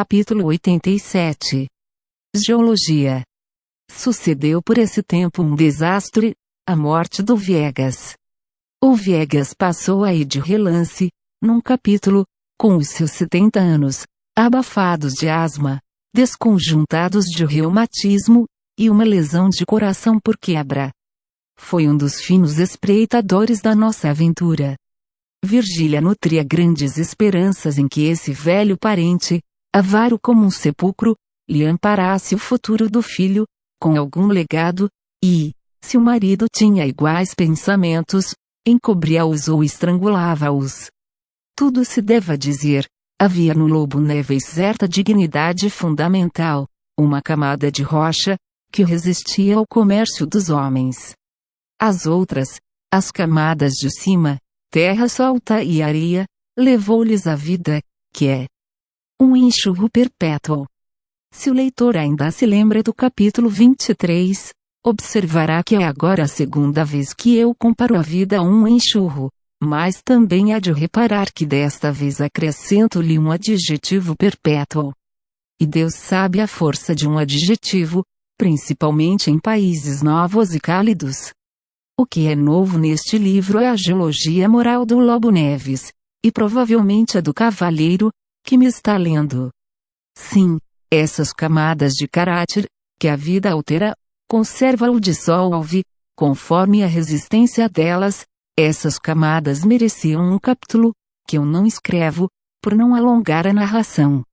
Capítulo 87. Geologia. Sucedeu por esse tempo um desastre, a morte do Viegas. O Viegas passou aí de relance, num capítulo, com os seus 70 anos, abafados de asma, desconjuntados de reumatismo, e uma lesão de coração por quebra. Foi um dos finos espreitadores da nossa aventura. Virgília nutria grandes esperanças em que esse velho parente, avaro como um sepulcro, lhe amparasse o futuro do filho, com algum legado, e, se o marido tinha iguais pensamentos, encobria-os ou estrangulava-os. Tudo se deve dizer, havia no Lobo Neves certa dignidade fundamental, uma camada de rocha, que resistia ao comércio dos homens. As outras, as camadas de cima, terra solta e areia, levou-lhes a vida, que é um enxurro perpétuo. Se o leitor ainda se lembra do capítulo 23, observará que é agora a segunda vez que eu comparo a vida a um enxurro, mas também há de reparar que desta vez acrescento-lhe um adjetivo perpétuo. E Deus sabe a força de um adjetivo, principalmente em países novos e cálidos. O que é novo neste livro é a geologia moral do Lobo Neves, e provavelmente a do cavalheiro, que me está lendo. Sim, essas camadas de caráter, que a vida altera, conserva ou dissolve, conforme a resistência delas, essas camadas mereciam um capítulo, que eu não escrevo, por não alongar a narração.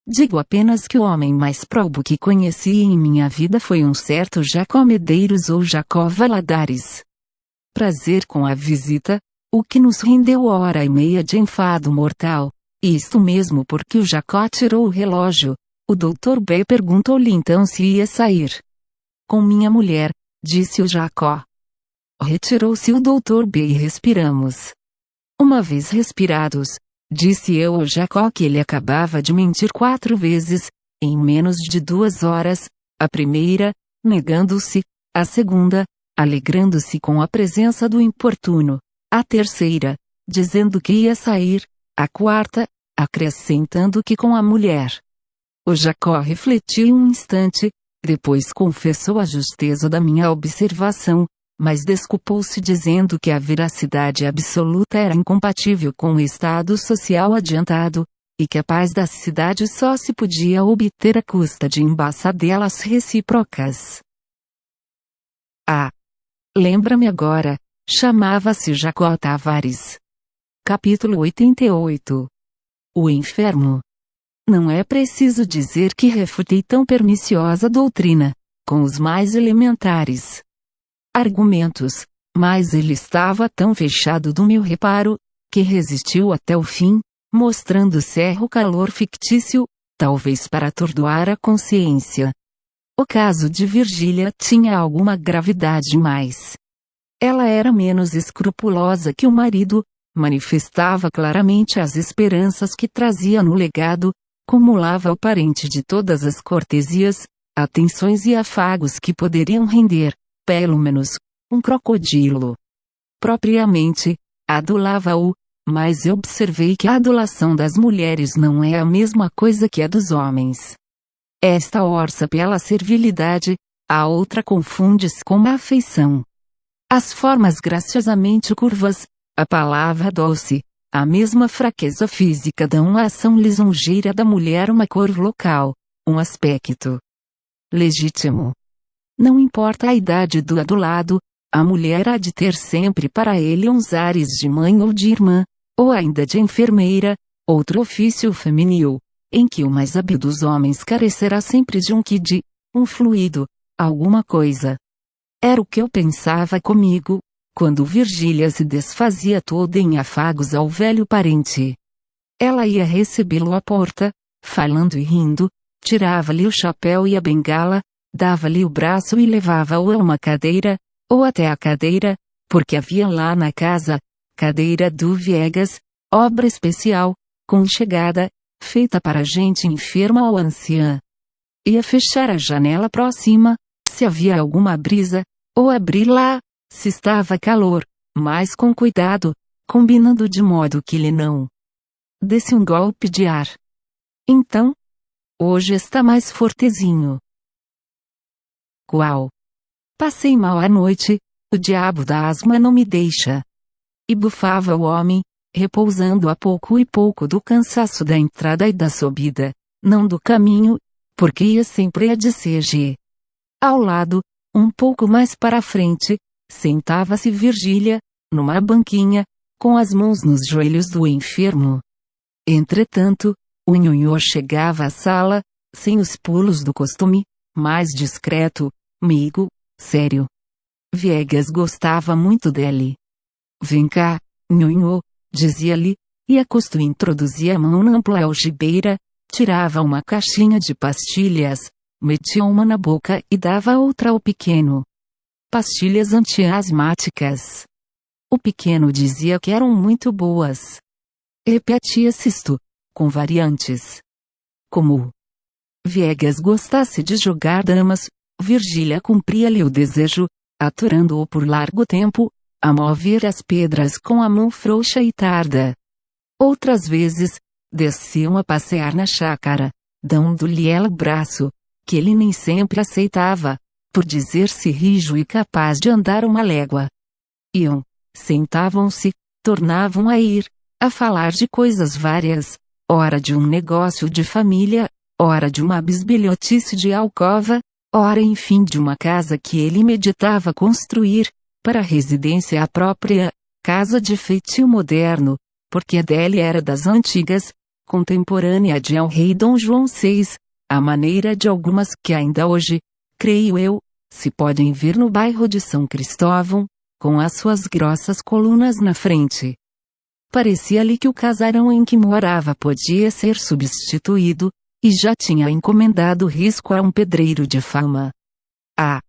Digo apenas que o homem mais probo que conheci em minha vida foi um certo Jacó Medeiros ou Jacó Valadares. Prazer com a visita, o que nos rendeu hora e meia de enfado mortal, isto mesmo porque o Jacó tirou o relógio. O Dr. B perguntou-lhe então se ia sair com minha mulher, disse o Jacó. Retirou-se o Dr. B e respiramos. Uma vez respirados, disse eu ao Jacó que ele acabava de mentir 4 vezes, em menos de 2 horas, a primeira, negando-se, a segunda, alegrando-se com a presença do importuno, a terceira, dizendo que ia sair, a quarta, acrescentando que com a mulher. O Jacó refletiu um instante, depois confessou a justeza da minha observação, mas desculpou-se dizendo que a veracidade absoluta era incompatível com o estado social adiantado, e que a paz da cidade só se podia obter à custa de embaçadelas recíprocas. Lembra-me agora, chamava-se Jacó Tavares. Capítulo 88. O enfermo. Não é preciso dizer que refutei tão perniciosa doutrina, com os mais elementares argumentos, mas ele estava tão fechado do meu reparo, que resistiu até o fim, mostrando certo calor fictício, talvez para atordoar a consciência. O caso de Virgília tinha alguma gravidade mais. Ela era menos escrupulosa que o marido, manifestava claramente as esperanças que trazia no legado, cumulava ao parente de todas as cortesias, atenções e afagos que poderiam render, pelo menos, um crocodilo. Propriamente, adulava-o, mas eu observei que a adulação das mulheres não é a mesma coisa que a dos homens. Esta orça pela servilidade, a outra confunde-se com a afeição. As formas graciosamente curvas, a palavra doce, a mesma fraqueza física dão à ação lisonjeira da mulher uma cor local, um aspecto legítimo. Não importa a idade do adulado, a mulher há de ter sempre para ele uns ares de mãe ou de irmã, ou ainda de enfermeira, outro ofício feminil, em que o mais hábil dos homens carecerá sempre de um quid, um fluido, alguma coisa. Era o que eu pensava comigo, quando Virgília se desfazia toda em afagos ao velho parente. Ela ia recebê-lo à porta, falando e rindo, tirava-lhe o chapéu e a bengala, dava-lhe o braço e levava-o a uma cadeira, ou até a cadeira, porque havia lá na casa, cadeira do Viegas, obra especial, conchegada, feita para gente enferma ou anciã. Ia fechar a janela próxima, se havia alguma brisa, ou abri-la, se estava calor, mas com cuidado, combinando de modo que lhe não desse um golpe de ar. Então, Hoje está mais fortezinho. Qual? Passei mal à noite, o diabo da asma não me deixa. E bufava o homem, repousando a pouco e pouco do cansaço da entrada e da subida, não do caminho, porque ia sempre a de CG. Ao lado, um pouco mais para a frente, sentava-se Virgília, numa banquinha, com as mãos nos joelhos do enfermo. Entretanto, o nhonhô chegava à sala, sem os pulos do costume, mais discreto, meigo, sério. Viegas gostava muito dele. Vem cá, nhonhô, dizia-lhe, e a custo introduzia a mão na ampla algibeira, tirava uma caixinha de pastilhas, metia uma na boca e dava outra ao pequeno. Pastilhas antiasmáticas. O pequeno dizia que eram muito boas. Repetia-se isto, com variantes. Como Viegas gostasse de jogar damas, Virgília cumpria-lhe o desejo, aturando-o por largo tempo, a mover as pedras com a mão frouxa e tarda. Outras vezes, desciam a passear na chácara, dando-lhe ela o braço, que ele nem sempre aceitava, por dizer-se rijo e capaz de andar uma légua. Iam, sentavam-se, tornavam a ir, a falar de coisas várias, ora de um negócio de família, ora de uma bisbilhotice de alcova, ora enfim de uma casa que ele meditava construir, para residência própria, casa de feitio moderno, porque a dele era das antigas, contemporânea de El-Rei Dom João VI, à maneira de algumas que ainda hoje, creio eu, se podem ver no bairro de São Cristóvão, com as suas grossas colunas na frente. Parecia-lhe que o casarão em que morava podia ser substituído, e já tinha encomendado risco a um pedreiro de fama. Ah!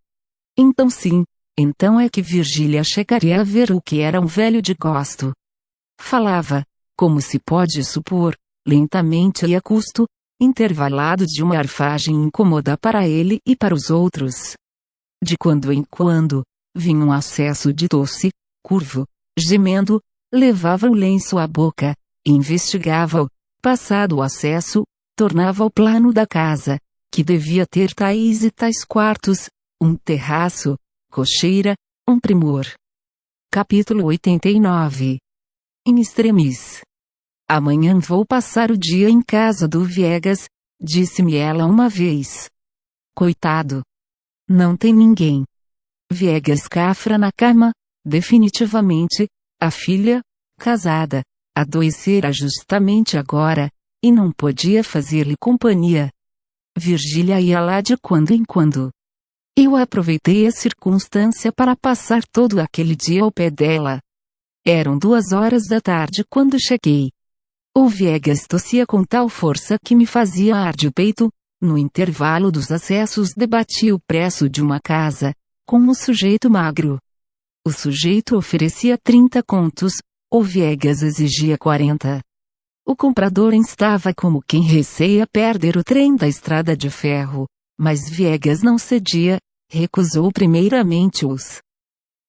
Então sim, então é que Virgília chegaria a ver o que era um velho de gosto. Falava, como se pode supor, lentamente e a custo, intervalado de uma arfagem incômoda para ele e para os outros. De quando em quando, vinha um acesso de tosse, curvo, gemendo, levava o lenço à boca, investigava-o, passado o acesso, tornava ao plano da casa, que devia ter tais e tais quartos, um terraço, cocheira, um primor. Capítulo 89. In extremis. Amanhã vou passar o dia em casa do Viegas, disse-me ela uma vez. Coitado. Não tem ninguém. Viegas cafra na cama, definitivamente, a filha, casada, adoecera justamente agora, e não podia fazer-lhe companhia. Virgília ia lá de quando em quando. Eu aproveitei a circunstância para passar todo aquele dia ao pé dela. Eram 2 horas da tarde quando cheguei. O Viegas tossia com tal força que me fazia arder o peito. No intervalo dos acessos debatia o preço de uma casa, com um sujeito magro. O sujeito oferecia 30 contos, o Viegas exigia 40. O comprador estava como quem receia perder o trem da estrada de ferro, mas Viegas não cedia, recusou primeiramente os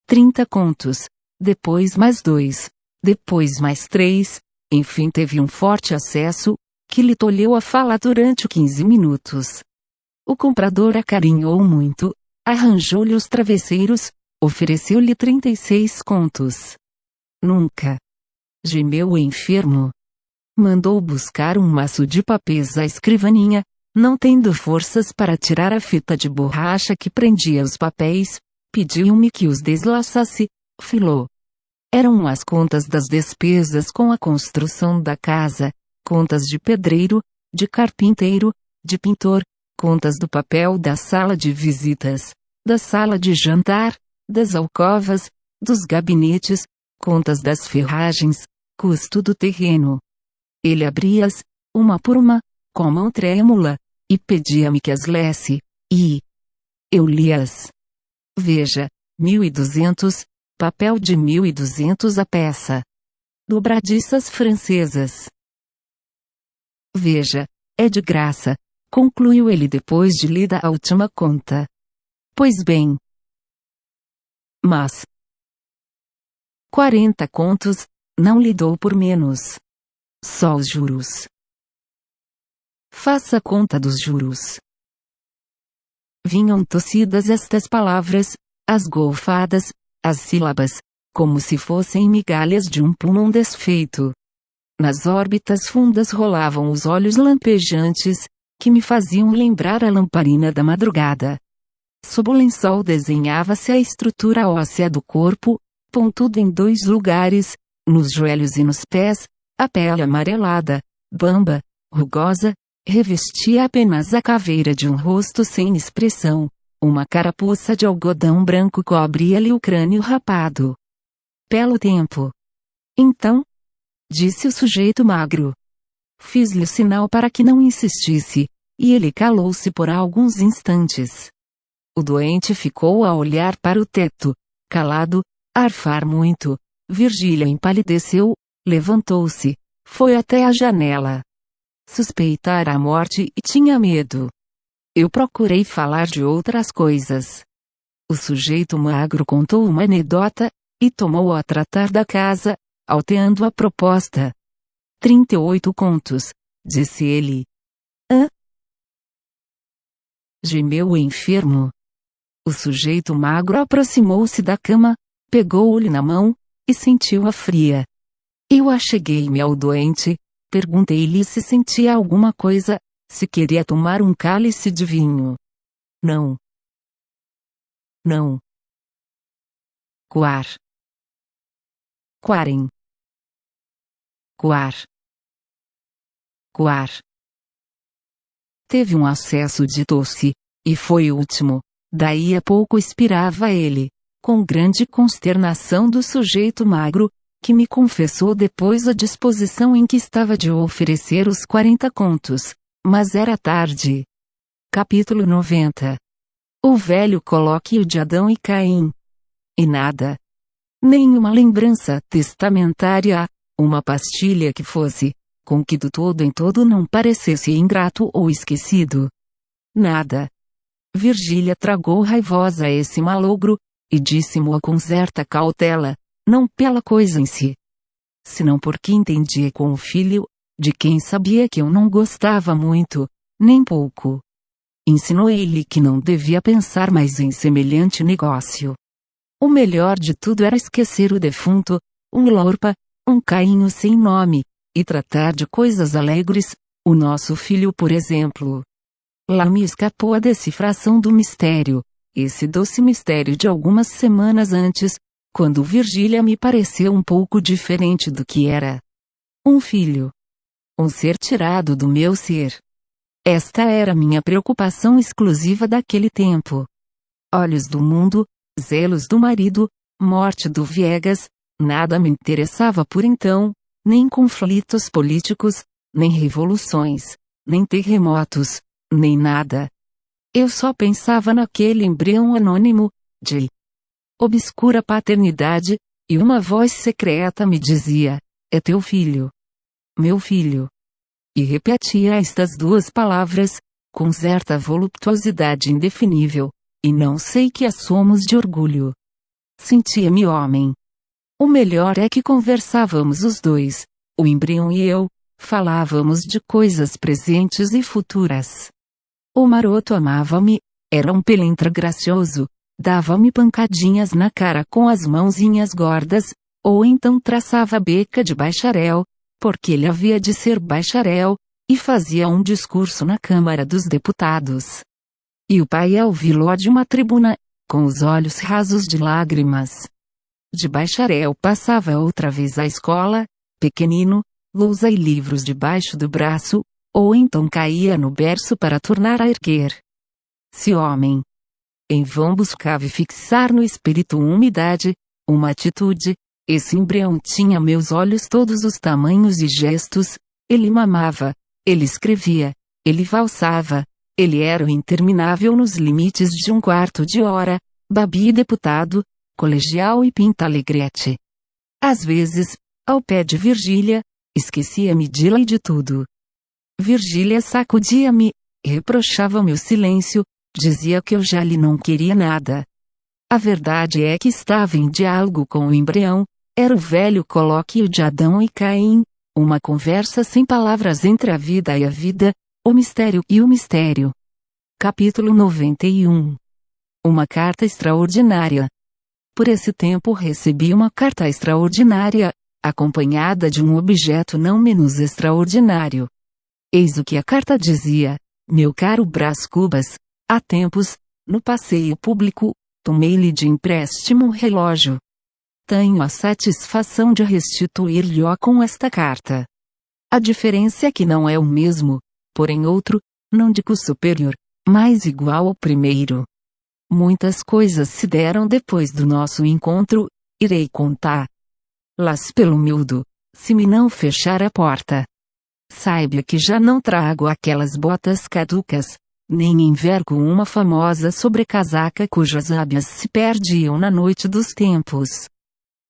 30 contos, depois mais 2, depois mais 3, enfim teve um forte acesso, que lhe tolheu a fala durante 15 minutos. O comprador acarinhou muito, arranjou-lhe os travesseiros, ofereceu-lhe 36 contos. Nunca. Gemeu o enfermo. Mandou buscar um maço de papéis à escrivaninha, não tendo forças para tirar a fita de borracha que prendia os papéis, pediu-me que os deslaçasse, filou. Eram as contas das despesas com a construção da casa, contas de pedreiro, de carpinteiro, de pintor, contas do papel da sala de visitas, da sala de jantar, das alcovas, dos gabinetes, contas das ferragens, custo do terreno. Ele abria-as, uma por uma, com mão trêmula, e pedia-me que as lesse, e eu lia-as. Veja, 1.200, papel de 1.200 a peça. Dobradiças francesas. Veja, é de graça, concluiu ele depois de lida a última conta. Pois bem. Mas 40 contos, não lhe dou por menos. Só os juros. Faça conta dos juros. Vinham tossidas estas palavras, as golfadas, as sílabas, como se fossem migalhas de um pulmão desfeito. Nas órbitas fundas rolavam os olhos lampejantes, que me faziam lembrar a lamparina da madrugada. Sob o lençol desenhava-se a estrutura óssea do corpo, pontuda em 2 lugares, nos joelhos e nos pés. A pele amarelada, bamba, rugosa, revestia apenas a caveira de um rosto sem expressão. Uma carapuça de algodão branco cobria-lhe o crânio rapado. Belo tempo. Então, disse o sujeito magro. Fiz-lhe sinal para que não insistisse, e ele calou-se por alguns instantes. O doente ficou a olhar para o teto, calado, a arfar muito. Virgília empalideceu, levantou-se, foi até a janela. Suspeitara a morte e tinha medo. Eu procurei falar de outras coisas. O sujeito magro contou uma anedota, e tomou a tratar da casa, alteando a proposta. 38 contos, disse ele. Hã? Gemeu o enfermo. O sujeito magro aproximou-se da cama, pegou-lhe na mão, e sentiu-a fria. Eu acheguei-me ao doente, perguntei-lhe se sentia alguma coisa, se queria tomar um cálice de vinho. Não. Não. Coar. Coarem. Coar. Coar. Teve um acesso de tosse, e foi o último. Daí a pouco expirava ele, com grande consternação do sujeito magro, que me confessou depois a disposição em que estava de oferecer os 40 contos, mas era tarde. Capítulo 90. O velho colóquio de Adão e Caim. E nada. Nenhuma lembrança testamentária, uma pastilha que fosse, com que do todo em todo não parecesse ingrato ou esquecido. Nada. Virgília tragou raivosa esse malogro, e disse-mo com certa cautela, não pela coisa em si, senão porque entendia com o filho, de quem sabia que eu não gostava muito, nem pouco. Insinuei-lhe que não devia pensar mais em semelhante negócio. O melhor de tudo era esquecer o defunto, um lorpa, um cainho sem nome, e tratar de coisas alegres, o nosso filho por exemplo. Lá me escapou a decifração do mistério, esse doce mistério de algumas semanas antes, quando Virgília me pareceu um pouco diferente do que era. Um filho. Um ser tirado do meu ser. Esta era minha preocupação exclusiva daquele tempo. Olhos do mundo, zelos do marido, morte do Viegas, nada me interessava por então, nem conflitos políticos, nem revoluções, nem terremotos, nem nada. Eu só pensava naquele embrião anônimo, de obscura paternidade, e uma voz secreta me dizia, é teu filho. Meu filho. E repetia estas 2 palavras, com certa voluptuosidade indefinível, e não sei que assomos de orgulho. Sentia-me homem. O melhor é que conversávamos os 2, o embrião e eu, falávamos de coisas presentes e futuras. O maroto amava-me, era um pelintra gracioso, dava-me pancadinhas na cara com as mãozinhas gordas, ou então traçava beca de bacharel, porque ele havia de ser bacharel, e fazia um discurso na Câmara dos Deputados. E o pai ao viló de uma tribuna, com os olhos rasos de lágrimas. De bacharel passava outra vez à escola, pequenino, lousa e livros debaixo do braço, ou então caía no berço para tornar a erguer. Se homem. Em vão buscava fixar no espírito uma umidade, uma atitude, esse embrião tinha meus olhos todos os tamanhos e gestos, ele mamava, ele escrevia, ele valsava, ele era o interminável nos limites de um quarto de hora, babi deputado, colegial e pinta-alegrete. Às vezes, ao pé de Virgília, esquecia-me dela e de tudo. Virgília sacudia-me, reprochava-me o silêncio, dizia que eu já lhe não queria nada. A verdade é que estava em diálogo com o embrião, era o velho colóquio de Adão e Caim, uma conversa sem palavras entre a vida e a vida, O mistério e o mistério. Capítulo 91. Uma carta extraordinária. Por esse tempo recebi uma carta extraordinária, acompanhada de um objeto não menos extraordinário. Eis o que a carta dizia: meu caro Brás Cubas, há tempos, no passeio público, tomei-lhe de empréstimo um relógio. Tenho a satisfação de restituir-lhe-o com esta carta. A diferença é que não é o mesmo, porém outro, não digo superior, mas igual ao primeiro. Muitas coisas se deram depois do nosso encontro, irei contar-las pelo miúdo, se me não fechar a porta. Saiba que já não trago aquelas botas caducas, nem envergo uma famosa sobrecasaca cujas ábias se perdiam na noite dos tempos.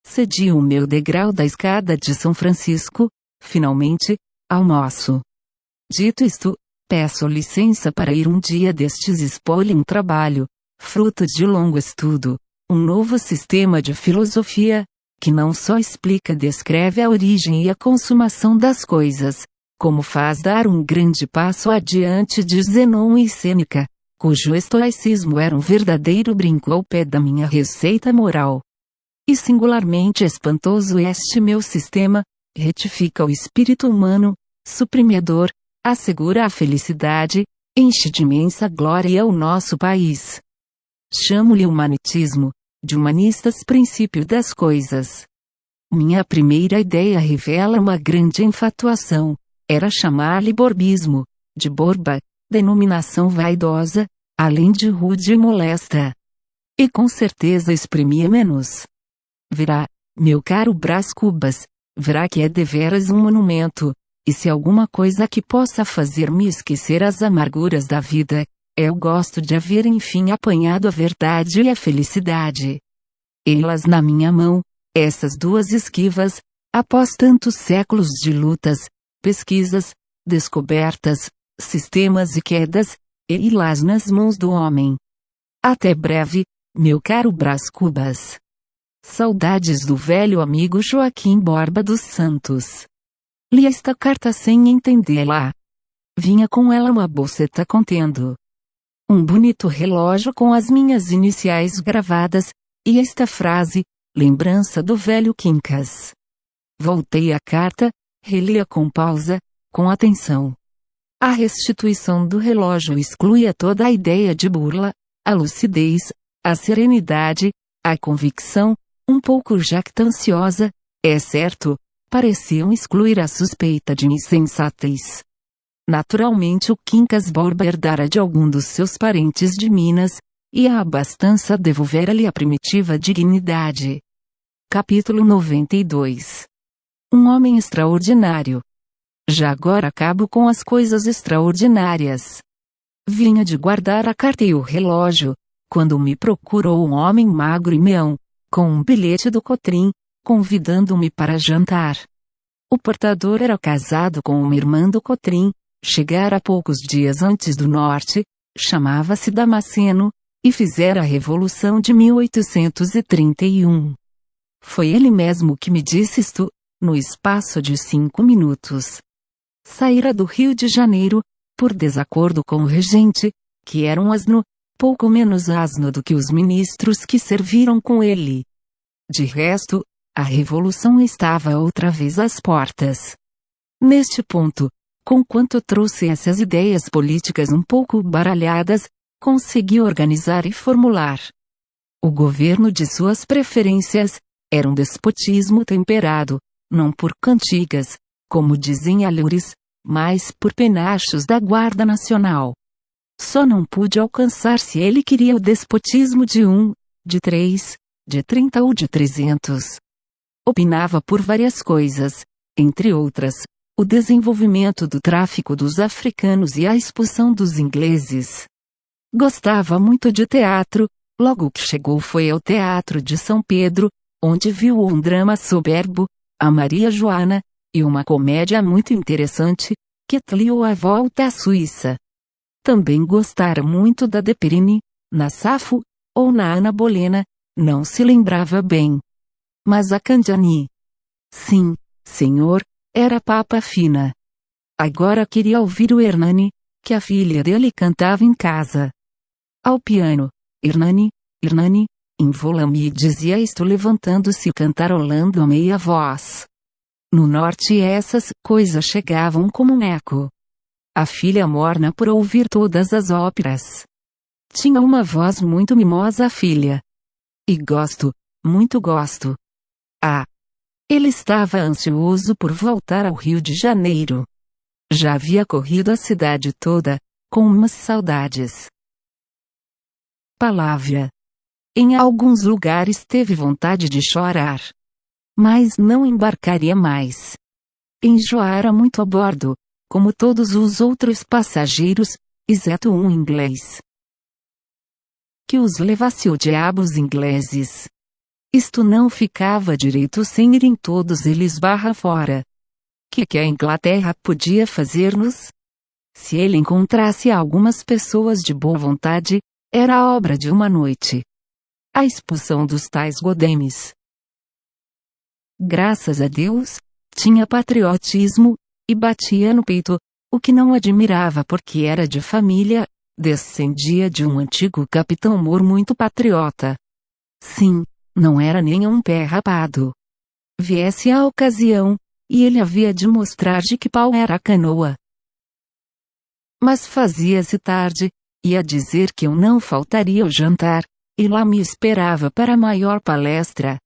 Cedi o meu degrau da escada de São Francisco, finalmente, almoço. Dito isto, peço licença para ir um dia destes expor-lhe um trabalho, fruto de longo estudo, um novo sistema de filosofia, que não só explica e descreve a origem e a consumação das coisas, como faz dar um grande passo adiante de Zenon e Sêneca, cujo estoicismo era um verdadeiro brinco ao pé da minha receita moral. E singularmente espantoso este meu sistema, retifica o espírito humano, suprimidor, assegura a felicidade, enche de imensa glória o nosso país. Chamo-lhe humanitismo, de humanistas princípio das coisas. Minha primeira ideia revela uma grande infatuação, era chamar-lhe borbismo, de borba, denominação vaidosa, além de rude e molesta. E com certeza exprimia menos. Verá, meu caro Brás Cubas, verá que é deveras um monumento, e se alguma coisa que possa fazer-me esquecer as amarguras da vida, é o gosto de haver enfim apanhado a verdade e a felicidade. Elas na minha mão, essas duas esquivas, após tantos séculos de lutas, pesquisas, descobertas, sistemas e quedas, ei-las nas mãos do homem. Até breve, meu caro Brás Cubas. Saudades do velho amigo Joaquim Borba dos Santos. Li esta carta sem entendê-la. Vinha com ela uma bolseta contendo um bonito relógio com as minhas iniciais gravadas, e esta frase, lembrança do velho Quincas. Voltei à carta, reli-a com pausa, com atenção. A restituição do relógio excluía toda a ideia de burla, a lucidez, a serenidade, a convicção, um pouco jactanciosa, é certo, pareciam excluir a suspeita de insensatez. Naturalmente o Quincas Borba herdara de algum dos seus parentes de Minas, e a abastança devolvera-lhe a primitiva dignidade. Capítulo 92. Um homem extraordinário. Já agora acabo com as coisas extraordinárias. Vinha de guardar a carta e o relógio, quando me procurou um homem magro e meão, com um bilhete do Cotrim, convidando-me para jantar. O portador era casado com uma irmã do Cotrim, chegara poucos dias antes do norte, chamava-se Damasceno, e fizera a Revolução de 1831. Foi ele mesmo que me disse isto, no espaço de 5 minutos. Saíra do Rio de Janeiro, por desacordo com o regente, que era um asno, pouco menos asno do que os ministros que serviram com ele. De resto, a Revolução estava outra vez às portas. Neste ponto, conquanto trouxe essas ideias políticas um pouco baralhadas, consegui organizar e formular. O governo de suas preferências era um despotismo temperado, não por cantigas, como dizem alhures, mas por penachos da Guarda Nacional. Só não pude alcançar se ele queria o despotismo de 1, de 3, de 30 ou de 300. Opinava por várias coisas, entre outras, o desenvolvimento do tráfico dos africanos e a expulsão dos ingleses. Gostava muito de teatro, logo que chegou foi ao Teatro de São Pedro, onde viu um drama soberbo, a Maria Joana, e uma comédia muito interessante, que tliou a volta à Suíça. Também gostara muito da De Perini, na Safo, ou na Ana Bolena, não se lembrava bem. Mas a Candiani. Sim, senhor, era papa fina. Agora queria ouvir o Hernani, que a filha dele cantava em casa. Ao piano, Hernani, Hernani, involame dizia isto levantando-se e cantarolando a meia voz. No norte essas coisas chegavam como um eco. A filha morna por ouvir todas as óperas. Tinha uma voz muito mimosa a filha. E gosto, muito gosto. Ah! Ele estava ansioso por voltar ao Rio de Janeiro. Já havia corrido a cidade toda, com umas saudades. Palavra. Em alguns lugares teve vontade de chorar. Mas não embarcaria mais. Enjoara muito a bordo, como todos os outros passageiros, exceto um inglês. Que os levasse o diabo os ingleses. Isto não ficava direito sem irem todos eles barra fora. Que a Inglaterra podia fazer-nos? Se ele encontrasse algumas pessoas de boa vontade, era a obra de uma noite. A expulsão dos tais godemes. Graças a Deus, tinha patriotismo, e batia no peito, o que não admirava porque era de família, descendia de um antigo capitão Moore muito patriota. Sim, não era nem um pé rapado. Viesse a ocasião, e ele havia de mostrar de que pau era a canoa. Mas fazia-se tarde, ia dizer que eu não faltaria ao jantar, e lá me esperava para a maior palestra.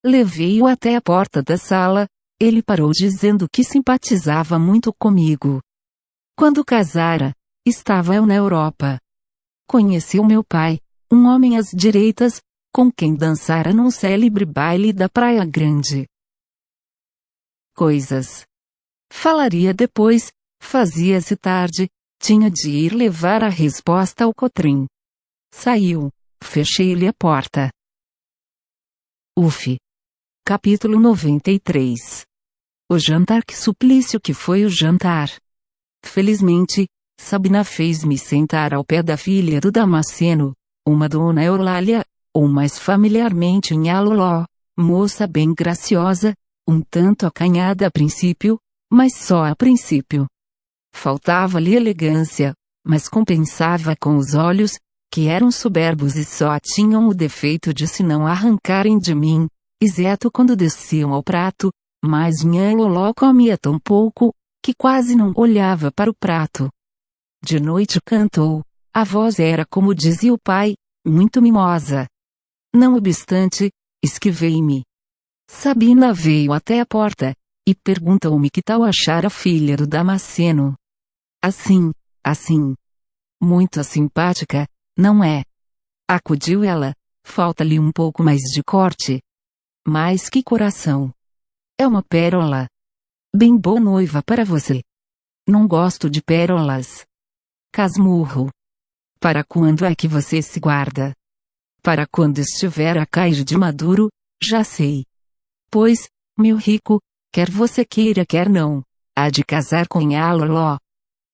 Levei-o até a porta da sala, ele parou dizendo que simpatizava muito comigo. Quando casara, estava eu na Europa. Conheceu meu pai, um homem às direitas, com quem dançara num célebre baile da Praia Grande. Coisas. Falaria depois, fazia-se tarde, tinha de ir levar a resposta ao Cotrim. Saiu, fechei-lhe a porta. Uf. Capítulo 93. O jantar, que suplício que foi o jantar. Felizmente, Sabina fez-me sentar ao pé da filha do Damasceno, uma dona Eulália, ou mais familiarmente Nhaloló, moça bem graciosa, um tanto acanhada a princípio, mas só a princípio. Faltava-lhe elegância, mas compensava com os olhos, que eram soberbos e só tinham o defeito de se não arrancarem de mim, exceto quando desciam ao prato, mas Nhaloló comia tão pouco, que quase não olhava para o prato. De noite cantou, a voz era como dizia o pai, muito mimosa. Não obstante, esquivei-me. Sabina veio até a porta, e perguntou-me que tal achara a filha do Damasceno. Assim. Muito simpática, não é? Acudiu ela, falta-lhe um pouco mais de corte. Mas que coração! É uma pérola. Bem boa noiva para você. Não gosto de pérolas. Casmurro. Para quando é que você se guarda? Para quando estiver a cair de maduro, já sei. Pois, meu rico, quer você queira quer não, há de casar com Nhaloló.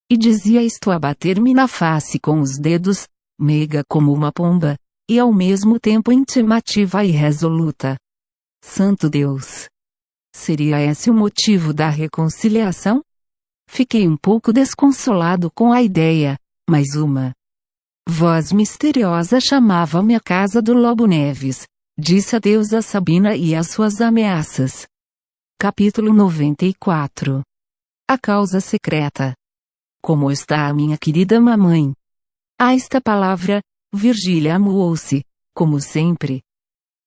E dizia isto a bater-me na face com os dedos, meiga como uma pomba, e ao mesmo tempo intimativa e resoluta. Santo Deus! Seria esse o motivo da reconciliação? Fiquei um pouco desconsolado com a ideia, mas uma voz misteriosa chamava-me à casa do Lobo Neves, disse adeus a Sabina e às suas ameaças. Capítulo 94. A causa secreta. Como está a minha querida mamãe? A esta palavra, Virgília amuou-se, como sempre.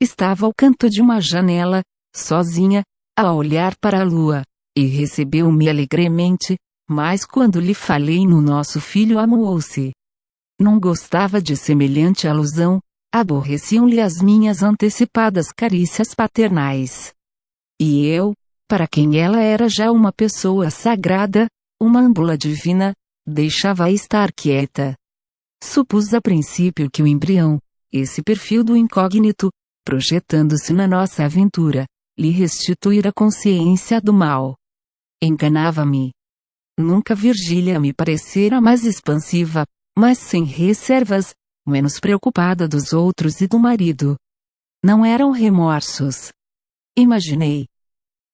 Estava ao canto de uma janela, sozinha, a olhar para a lua, e recebeu-me alegremente, mas quando lhe falei no nosso filho amuou-se. Não gostava de semelhante alusão, aborreciam-lhe as minhas antecipadas carícias paternais. E eu, para quem ela era já uma pessoa sagrada, uma âmbula divina, deixava-a estar quieta. Supus a princípio que o embrião, esse perfil do incógnito, projetando-se na nossa aventura, lhe restituíra consciência do mal. Enganava-me. Nunca Virgília me parecera mais expansiva, mas sem reservas, menos preocupada dos outros e do marido. Não eram remorsos. Imaginei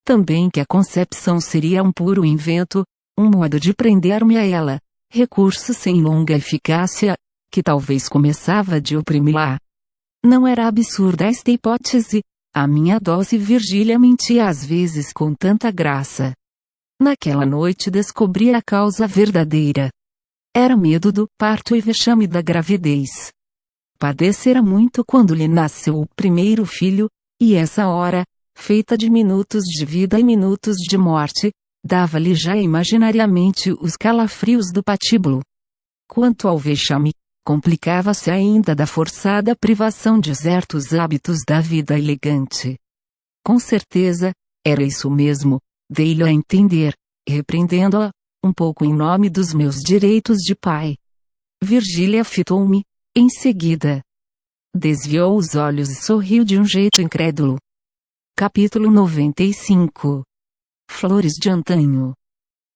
também que a concepção seria um puro invento, um modo de prender-me a ela, recurso sem longa eficácia, que talvez começava de oprimir-la. Não era absurda esta hipótese, a minha dose Virgília mentia às vezes com tanta graça. Naquela noite descobri a causa verdadeira. Era medo do parto e vexame da gravidez. Padecera muito quando lhe nasceu o primeiro filho, e essa hora, feita de minutos de vida e minutos de morte, dava-lhe já imaginariamente os calafrios do patíbulo. Quanto ao vexame, complicava-se ainda da forçada privação de certos hábitos da vida elegante. Com certeza, era isso mesmo, dei-lhe a entender, repreendendo-a, um pouco em nome dos meus direitos de pai. Virgília fitou-me, em seguida. Desviou os olhos e sorriu de um jeito incrédulo. Capítulo 95. Flores de antanho.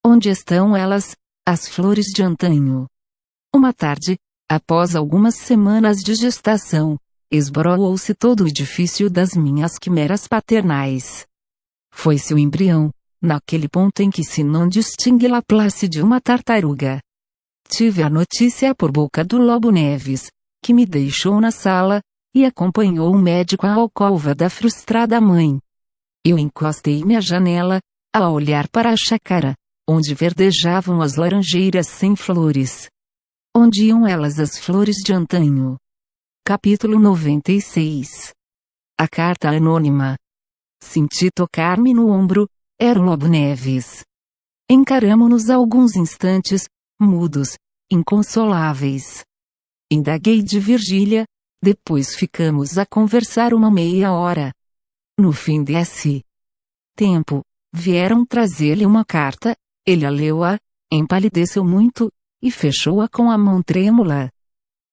Onde estão elas, as flores de antanho? Uma tarde, após algumas semanas de gestação, esboroou-se todo o edifício das minhas quimeras paternais. Foi-se o embrião, naquele ponto em que se não distingue Laplace de uma tartaruga. Tive a notícia por boca do Lobo Neves, que me deixou na sala, e acompanhou o médico à alcova da frustrada mãe. Eu encostei-me à janela, a olhar para a chácara, onde verdejavam as laranjeiras sem flores. Onde iam elas as flores de antanho? Capítulo 96. A carta anônima. Senti tocar-me no ombro, era o Lobo Neves. Encaramo-nos alguns instantes, mudos, inconsoláveis. Indaguei de Virgília, depois ficamos a conversar uma meia hora. No fim desse tempo, vieram trazer-lhe uma carta, ele a leu-a, empalideceu muito, e fechou-a com a mão trêmula.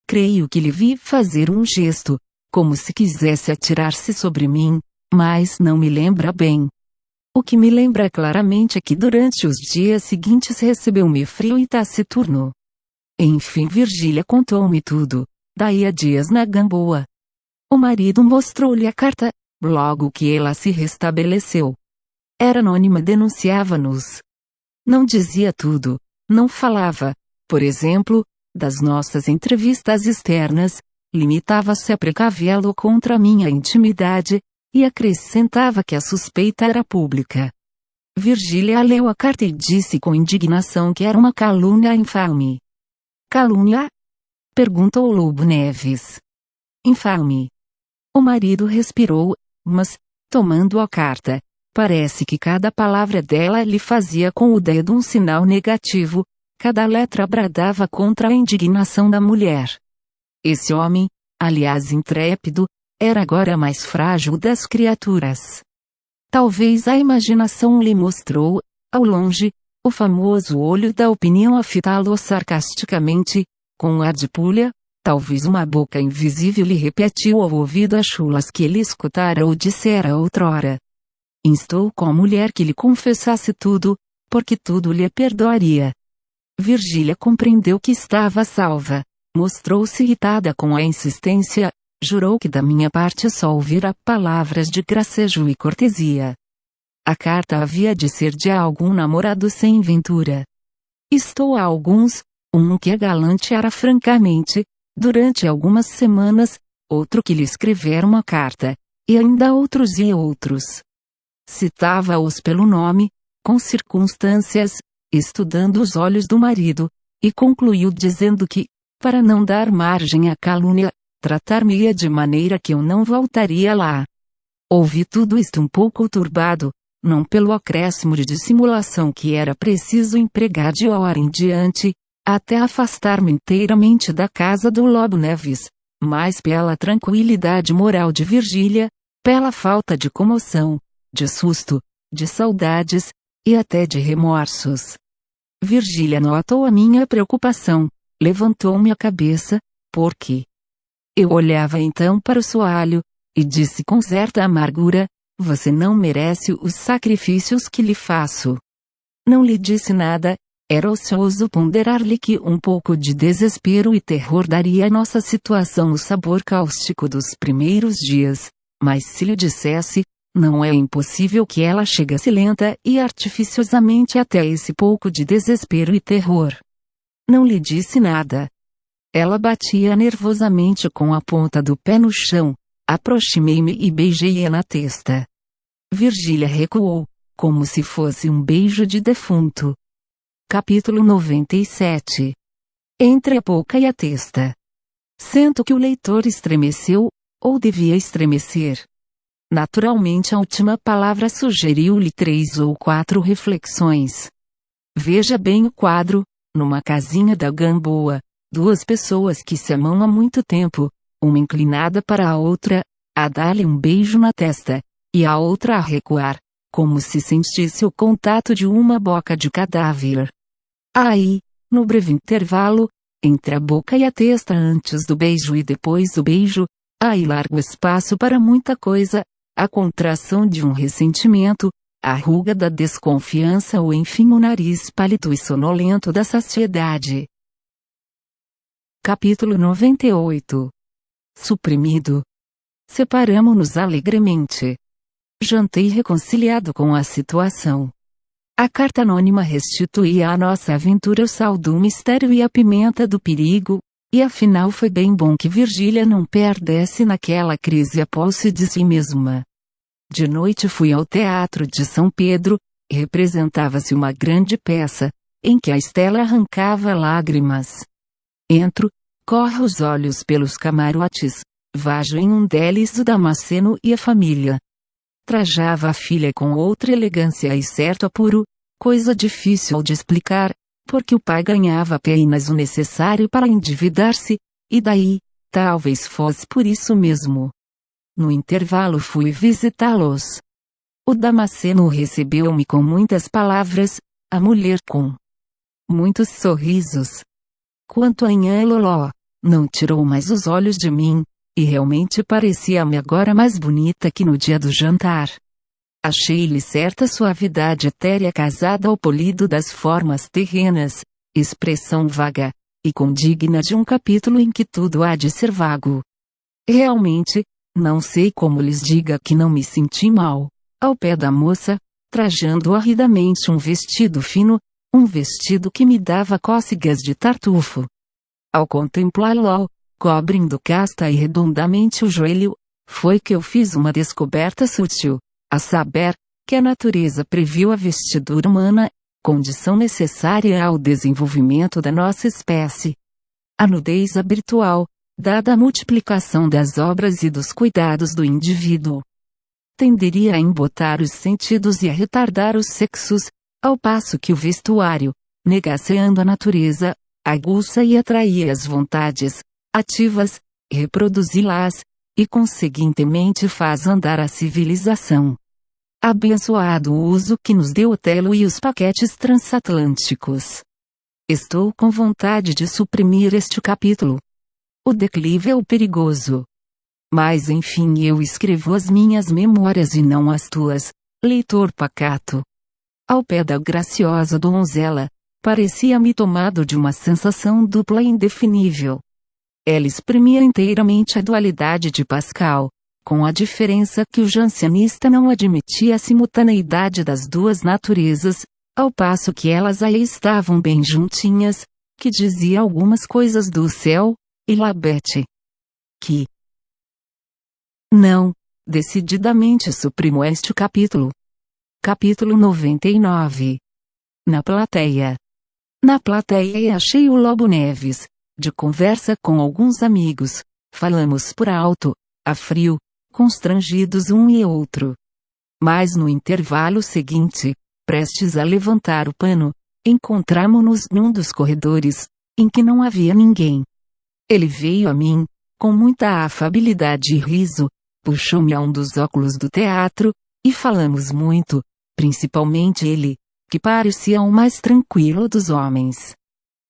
Creio que lhe vi fazer um gesto, como se quisesse atirar-se sobre mim, mas não me lembra bem. O que me lembra claramente é que durante os dias seguintes recebeu-me frio e taciturno. Enfim, Virgília contou-me tudo, daí a dias na Gamboa. O marido mostrou-lhe a carta, logo que ela se restabeleceu. Era anônima, denunciava-nos. Não dizia tudo, não falava, por exemplo, das nossas entrevistas externas, limitava-se a precavê-lo contra a minha intimidade, e acrescentava que a suspeita era pública. Virgília leu a carta e disse com indignação que era uma calúnia infame. Calúnia? Perguntou Lobo Neves. Infame. O marido respirou, mas, tomando a carta, parece que cada palavra dela lhe fazia com o dedo um sinal negativo, cada letra bradava contra a indignação da mulher. Esse homem, aliás intrépido, era agora mais frágil das criaturas. Talvez a imaginação lhe mostrou, ao longe, o famoso olho da opinião a fitá-lo sarcasticamente, com um ar de pulha, talvez uma boca invisível lhe repetiu ao ouvido as chulas que ele escutara ou dissera outrora. Instou com a mulher que lhe confessasse tudo, porque tudo lhe perdoaria. Virgília compreendeu que estava salva, mostrou-se irritada com a insistência, jurou que da minha parte só ouvira palavras de gracejo e cortesia. A carta havia de ser de algum namorado sem ventura. Estou a alguns, um que a galanteara francamente, durante algumas semanas, outro que lhe escrevera uma carta, e ainda outros e outros. Citava-os pelo nome, com circunstâncias, estudando os olhos do marido, e concluiu dizendo que, para não dar margem à calúnia, tratar-me-ia de maneira que eu não voltaria lá. Ouvi tudo isto um pouco turbado, não pelo acréscimo de dissimulação que era preciso empregar de hora em diante, até afastar-me inteiramente da casa do Lobo Neves, mas pela tranquilidade moral de Virgília, pela falta de comoção, de susto, de saudades, e até de remorsos. Virgília notou a minha preocupação, levantou-me a cabeça, porque eu olhava então para o soalho, e disse com certa amargura: você não merece os sacrifícios que lhe faço. Não lhe disse nada, era ocioso ponderar-lhe que um pouco de desespero e terror daria à nossa situação o sabor cáustico dos primeiros dias, mas se lhe dissesse, não é impossível que ela chegasse lenta e artificiosamente até esse pouco de desespero e terror. Não lhe disse nada. Ela batia nervosamente com a ponta do pé no chão. Aproximei-me e beijei-a na testa. Virgília recuou, como se fosse um beijo de defunto. Capítulo 97. Entre a boca e a testa. Sinto que o leitor estremeceu, ou devia estremecer. Naturalmente a última palavra sugeriu-lhe 3 ou 4 reflexões. Veja bem o quadro: numa casinha da Gamboa, 2 pessoas que se amam há muito tempo, uma inclinada para a outra, a dar-lhe um beijo na testa, e a outra a recuar, como se sentisse o contato de uma boca de cadáver. Aí, no breve intervalo, entre a boca e a testa antes do beijo e depois do beijo, aí largo espaço para muita coisa, a contração de um ressentimento, a ruga da desconfiança ou enfim o nariz pálido e sonolento da saciedade. Capítulo 98. Suprimido. Separamo-nos alegremente. Jantei reconciliado com a situação. A carta anônima restituía à nossa aventura o sal do mistério e a pimenta do perigo, e afinal foi bem bom que Virgília não perdesse naquela crise a posse de si mesma. De noite fui ao Teatro de São Pedro, e representava-se uma grande peça, em que a Estela arrancava lágrimas. Entro, corro os olhos pelos camarotes, vejo em um deles o Damasceno e a família. Trajava a filha com outra elegância e certo apuro, coisa difícil de explicar, porque o pai ganhava apenas o necessário para endividar-se, e daí, talvez fosse por isso mesmo. No intervalo fui visitá-los. O Damasceno recebeu-me com muitas palavras, a mulher com muitos sorrisos. Quanto a Nhã Loló, não tirou mais os olhos de mim, e realmente parecia-me agora mais bonita que no dia do jantar. Achei-lhe certa suavidade etérea casada ao polido das formas terrenas, expressão vaga, e condigna de um capítulo em que tudo há de ser vago. Realmente, não sei como lhes diga que não me senti mal, ao pé da moça, trajando arridamente um vestido fino, um vestido que me dava cócegas de tartufo. Ao contemplá-lo, cobrindo casta e redondamente o joelho, foi que eu fiz uma descoberta sutil, a saber, que a natureza previu a vestidura humana, condição necessária ao desenvolvimento da nossa espécie. A nudez habitual, dada a multiplicação das obras e dos cuidados do indivíduo, tenderia a embotar os sentidos e a retardar os sexos, ao passo que o vestuário, negaceando a natureza, aguça e atraía as vontades ativas, reproduzi-las, e conseguintemente faz andar a civilização. Abençoado o uso que nos deu Otelo e os paquetes transatlânticos. Estou com vontade de suprimir este capítulo. O declive é o perigoso. Mas enfim eu escrevo as minhas memórias e não as tuas, leitor pacato. Ao pé da graciosa donzela, parecia-me tomado de uma sensação dupla e indefinível. Ela exprimia inteiramente a dualidade de Pascal, com a diferença que o jansenista não admitia a simultaneidade das duas naturezas, ao passo que elas aí estavam bem juntinhas, que dizia algumas coisas do céu, e Labete. Que não, decididamente suprimo este capítulo. Capítulo 99. Na plateia. Na plateia achei o Lobo Neves, de conversa com alguns amigos, falamos por alto, a frio, constrangidos um e outro. Mas no intervalo seguinte, prestes a levantar o pano, encontramo-nos num dos corredores, em que não havia ninguém. Ele veio a mim, com muita afabilidade e riso, puxou-me a um dos óculos do teatro, e falamos muito, principalmente ele, que parecia o mais tranquilo dos homens.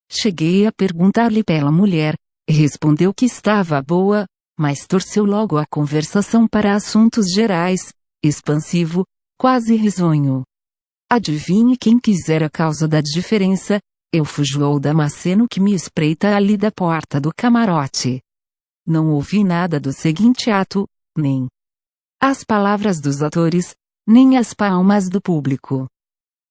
Cheguei a perguntar-lhe pela mulher, e respondeu que estava boa, mas torceu logo a conversação para assuntos gerais, expansivo, quase risonho. Adivinhe quem quiser a causa da diferença, eu fujo ao Damasceno que me espreita ali da porta do camarote. Não ouvi nada do seguinte ato, nem as palavras dos atores, nem as palmas do público.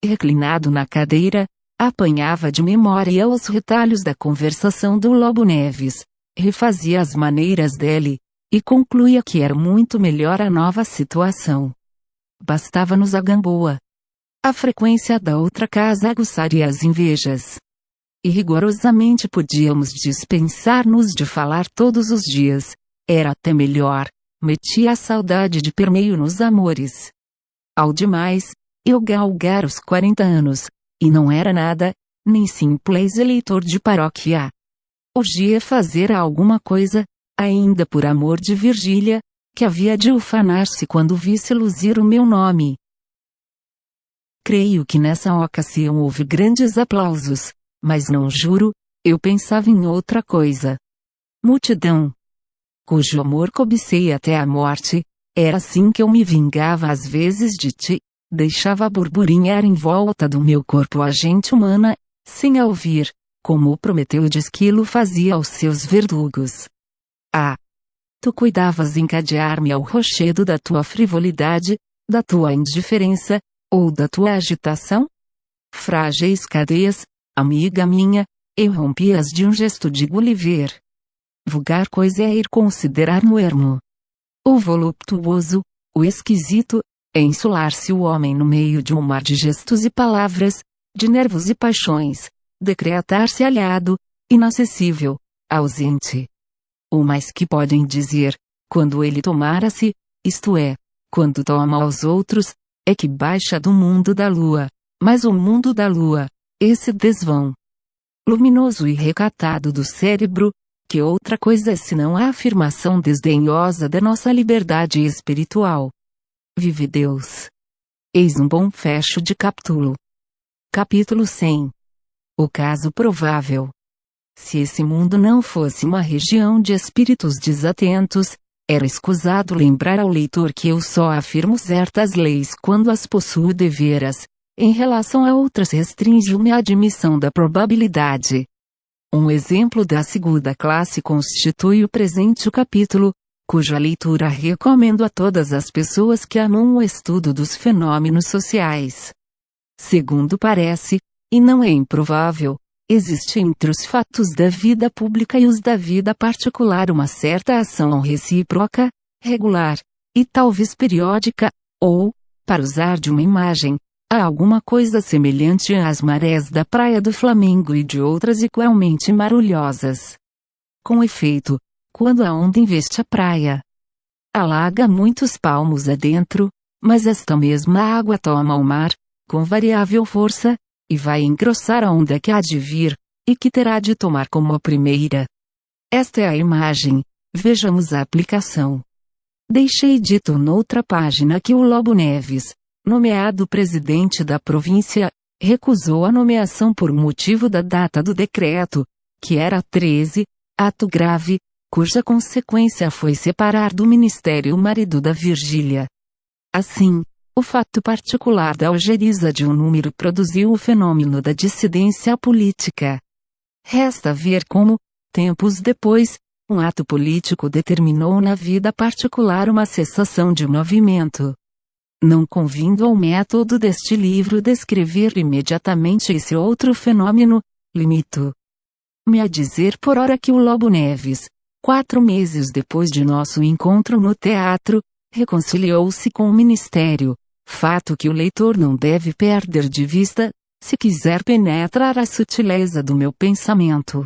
Reclinado na cadeira, apanhava de memória os retalhos da conversação do Lobo Neves, refazia as maneiras dele, e concluía que era muito melhor a nova situação. Bastava-nos a Gamboa. A frequência da outra casa aguçaria as invejas. E rigorosamente podíamos dispensar-nos de falar todos os dias. Era até melhor, metia a saudade de permeio nos amores. Ao demais, eu galgar os 40 anos, e não era nada, nem simples eleitor de paróquia. Urgia fazer alguma coisa, ainda por amor de Virgília, que havia de ufanar-se quando visse luzir o meu nome. Creio que nessa ocasião houve grandes aplausos, mas não juro, eu pensava em outra coisa. Multidão, cujo amor cobicei até a morte, era assim que eu me vingava às vezes de ti, deixava burburinhar em volta do meu corpo a gente humana, sem a ouvir, como Prometeu de Esquilo fazia aos seus verdugos. Ah! Tu cuidavas encadear-me ao rochedo da tua frivolidade, da tua indiferença, ou da tua agitação? Frágeis cadeias, amiga minha, eu rompi-as de um gesto de Gulliver. Vulgar coisa é ir considerar no ermo. O voluptuoso, o esquisito, é insular-se o homem no meio de um mar de gestos e palavras, de nervos e paixões, decretar-se alhado, inacessível, ausente. O mais que podem dizer, quando ele tomara-se, isto é, quando toma aos outros, é que baixa do mundo da lua, mas o mundo da lua, esse desvão luminoso e recatado do cérebro, que outra coisa é senão a afirmação desdenhosa da nossa liberdade espiritual. Vive Deus! Eis um bom fecho de capítulo. Capítulo 100. O caso provável. Se esse mundo não fosse uma região de espíritos desatentos, era escusado lembrar ao leitor que eu só afirmo certas leis quando as possuo deveras, em relação a outras restringo-me a admissão da probabilidade. Um exemplo da segunda classe constitui o presente capítulo, cuja leitura recomendo a todas as pessoas que amam o estudo dos fenômenos sociais. Segundo parece, e não é improvável, existe entre os fatos da vida pública e os da vida particular uma certa ação recíproca, regular, e talvez periódica, ou, para usar de uma imagem, há alguma coisa semelhante às marés da Praia do Flamengo e de outras igualmente marulhosas. Com efeito, quando a onda investe a praia, alaga muitos palmos adentro, mas esta mesma água toma o mar, com variável força, e vai engrossar a onda que há de vir, e que terá de tomar como a primeira. Esta é a imagem, vejamos a aplicação. Deixei dito noutra página que o Lobo Neves, nomeado presidente da província, recusou a nomeação por motivo da data do decreto, que era 13, ato grave, cuja consequência foi separar do ministério o marido da Virgília. Assim, o fato particular da algeriza de um número produziu o fenômeno da dissidência política. Resta ver como, tempos depois, um ato político determinou na vida particular uma cessação de movimento. Não convindo ao método deste livro descrever imediatamente esse outro fenômeno, limito-me a dizer por ora que o Lobo Neves, 4 meses depois de nosso encontro no teatro, reconciliou-se com o ministério, fato que o leitor não deve perder de vista, se quiser penetrar a sutileza do meu pensamento.